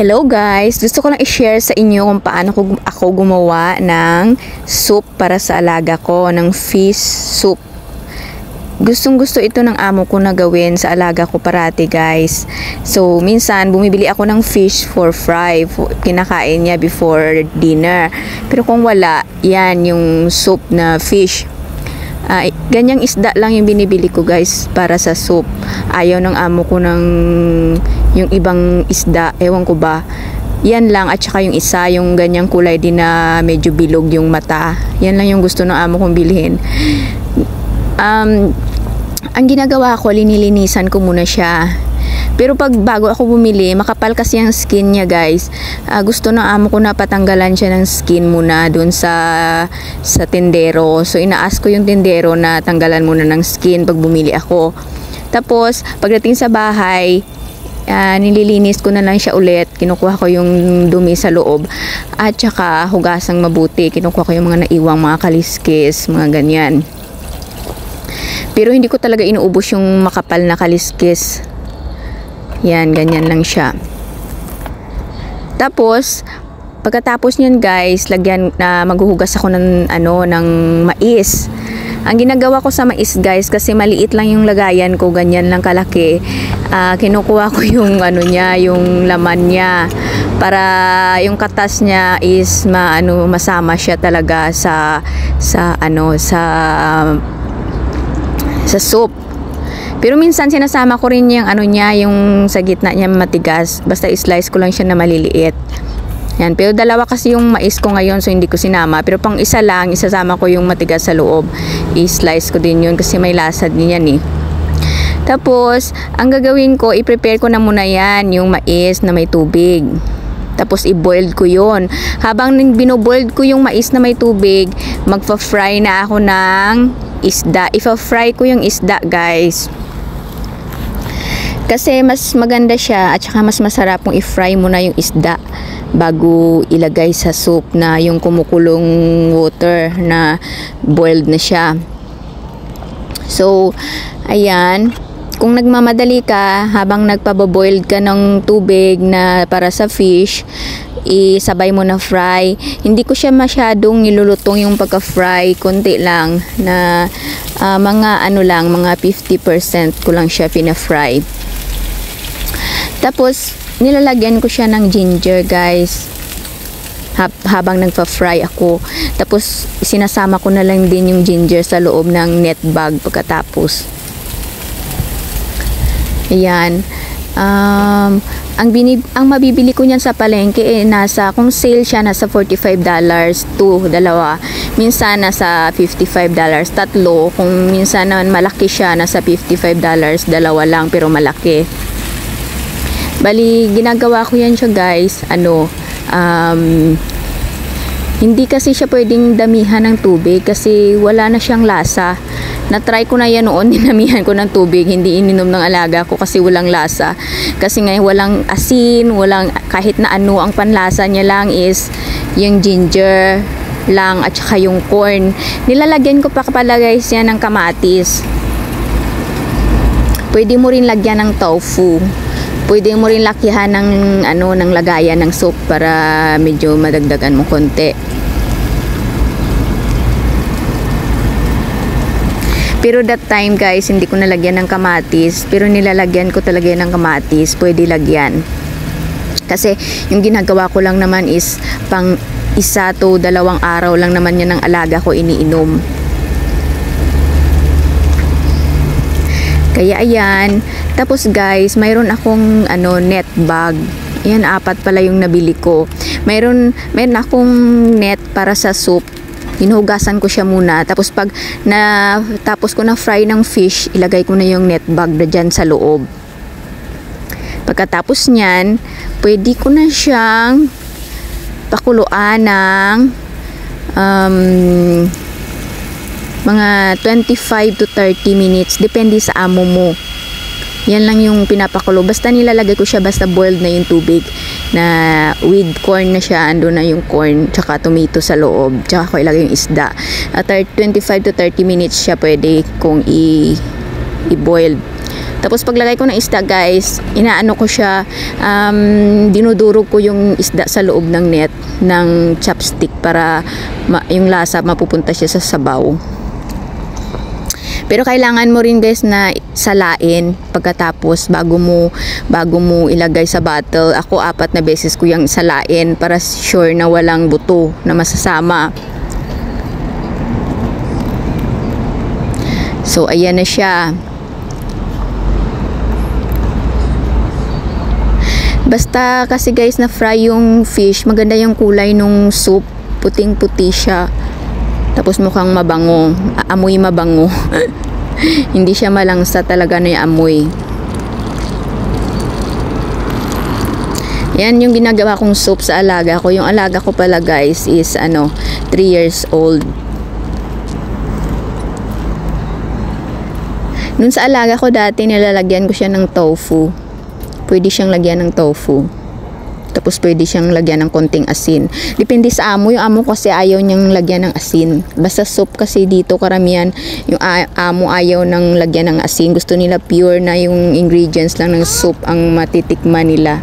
Hello guys! Gusto ko lang i-share sa inyo kung paano ako gumawa ng soup para sa alaga ko, ng fish soup. Gustong gusto ito ng amo ko na gawin sa alaga ko parati guys. So minsan bumibili ako ng fish for fry, kinakain niya before dinner. Pero kung wala, yan yung soup na fish. Ganyang isda lang yung binibili ko guys para sa soup. Ayaw ng amo ko ng yung ibang isda, ewan ko ba. Yan lang, at saka yung isa, yung ganyang kulay din na medyo bilog yung mata. Yan lang yung gusto ng amo kong bilhin. Ang ginagawa ko, linilinisan ko muna siya. Pero pag bago ako bumili, makapal kasi ang skin niya guys. Gusto ng amo ko na patanggalan siya ng skin muna dun sa tindero. So inaas ko yung tindero na tanggalan muna ng skin pag bumili ako. Tapos pagdating sa bahay, nililinis ko na lang siya ulit. Kinukuha ko yung dumi sa loob. At saka hugasang mabuti. Kinukuha ko yung mga naiwang mga kaliskis, mga ganyan. Pero hindi ko talaga inuubos yung makapal na kaliskis. Yan, ganyan lang siya. Tapos, pagkatapos niyan guys, maghuhugas ako ng mais. Ang ginagawa ko sa mais guys, kasi maliit lang yung lagayan ko, ganyan lang kalaki. Kinukuha ko yung yung laman niya para yung katas niya is masama siya talaga sa soup. Pero minsan sinasama ko rin yung yung sa gitna niya matigas. Basta i-slice ko lang siya na maliliit. Yan. Pero dalawa kasi yung mais ko ngayon, so hindi ko sinama. Pero pang isa lang, isasama ko yung matigas sa loob. I-slice ko din yun kasi may lasa din yan eh. Tapos, ang gagawin ko, i-prepare ko na muna yan, yung mais na may tubig. Tapos i-boiled ko yun. Habang bino-boiled ko yung mais na may tubig, magfa-fry na ako ng isda. Ifa-fry ko yung isda guys. Kasi mas maganda siya at saka mas masarap kung i-fry mo na yung isda bago ilagay sa soup na yung kumukulong water na boiled na siya. So, ayan. Kung nagmamadali ka habang nagpaboiled ka ng tubig na para sa fish, isabay mo na fry. Hindi ko siya masyadong nilulutong yung pagka-fry, konti lang na mga mga 50% ko lang siya pina-fry. Tapos nilalagyan ko siya ng ginger guys habang nagpa-fry ako. Tapos sinasama ko na lang din yung ginger sa loob ng net bag pagkatapos. Ayan. Ang mabibili ko niyan sa palengke kung sale siya nasa $45 to dalawa. Minsan nasa $55 tatlo. Kung minsan naman malaki siya nasa $55 dalawa lang pero malaki. Bali ginagawa ko yan siya guys. Hindi kasi siya pwedeng damihan ng tubig kasi wala na siyang lasa. Na-try ko na yan noon, dinamihan ko ng tubig, hindi ininom ng alaga ko kasi walang lasa. Kasi ngayon walang asin, walang kahit na ang panlasa niya lang is yung ginger lang at saka yung corn. Nilalagyan ko pa pala guys yan ng kamatis. Pwede mo rin lagyan ng tofu. Pwede mo rin lakihan ng ng lagayan ng soup para medyo madagdagan mo konti. Pero that time guys, hindi ko nalagyan ng kamatis. Pero nilalagyan ko talaga ng kamatis. Pwede lagyan. Kasi yung ginagawa ko lang naman is pang 1 to 2 araw lang naman yan ng alaga ko iniinom. Kaya ayan. Tapos guys, mayroon akong net bag. Ayan, 4 pala yung nabili ko. Mayroon akong net para sa soup. Hinuhugasan ko siya muna. Tapos pag tapos ko na fry ng fish, ilagay ko na yung net bag na dyan sa loob. Pagkatapos nyan, pwede ko na siyang pakuluan ng mga 25 to 30 minutes. Depende sa amo mo. Yan lang yung pinapakulo. Basta nilalagay ko siya, basta boiled na yung tubig na with corn na siya. Ando na yung corn, tsaka tomato sa loob. Tsaka ko ilagay yung isda. At 25 to 30 minutes siya pwede kung i-boiled. Tapos paglagay ko ng isda guys, inaano ko siya, dinudurog ko yung isda sa loob ng net ng chopstick para yung lasa mapupunta siya sa sabaw. Pero kailangan mo rin guys na salain pagkatapos bago mo ilagay sa bottle. Ako 4 na beses ko yung salain para sure na walang buto na masasama. So ayan na siya. Basta kasi guys na fry yung fish, maganda yung kulay nung soup, puting-puti siya. Tapos mukhang mabango, amoy mabango. Hindi siya malangsa talaga na yung amoy. Yan yung ginagawa kong soup sa alaga ko. Yung alaga ko pala guys is 3 years old. Nun sa alaga ko dati nilalagyan ko siya ng tofu. Pwede siyang lagyan ng tofu. Tapos pwede siyang lagyan ng konting asin. Depende sa amo. Yung amo kasi ayaw niyang lagyan ng asin. Basta soup kasi dito karamihan yung amo ayaw nang lagyan ng asin. Gusto nila pure na yung ingredients lang ng soup ang matitikman nila.